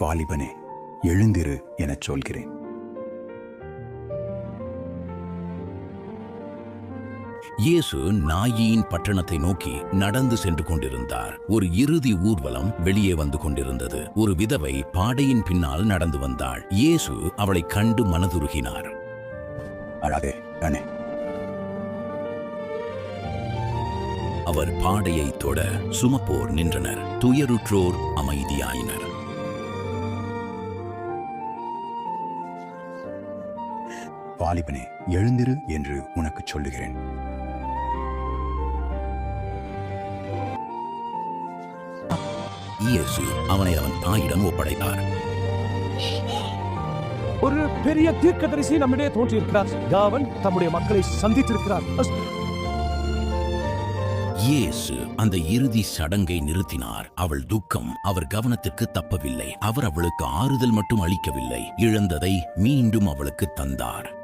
வாலிபனே, எழுந்திரு எனச் சொல்கிறேன். இயேசு நாயின் பட்டணத்தை நோக்கி நடந்து சென்று கொண்டிருந்தார். ஒரு இறுதி ஊர்வலம் வெளியே வந்து கொண்டிருந்தது. ஒரு விதவை பாடையின் பின்னால் நடந்து வந்தாள். இயேசு அவளை கண்டு மனதுருகினார். அழாதே அண்ணே. அவர் பாடையை தொட சுமப்போர் நின்றனர். துயருற்றோர் அமைதியாயினர். வாலிபனே, எழுந்திரு என்று உனக்கு சொல்லுகிறேன். இயேசு அவனை அவன் தாயிடம் ஒப்படைத்தார். ஒரு பெரிய தீர்க்கதரிசி நம்மிடையே தோன்றியிருக்கிறார். அவன் தம்முடைய மக்களை சந்தித்திருக்கிறார். இயேசு அந்த இறுதி சடங்கை நிறுத்தினார். அவள் துக்கம் அவர் கவனத்திற்கு தப்பவில்லை. அவர் அவளுக்கு ஆறுதல் மட்டும் அளிக்கவில்லை, இழந்ததை மீண்டும் அவளுக்கு தந்தார்.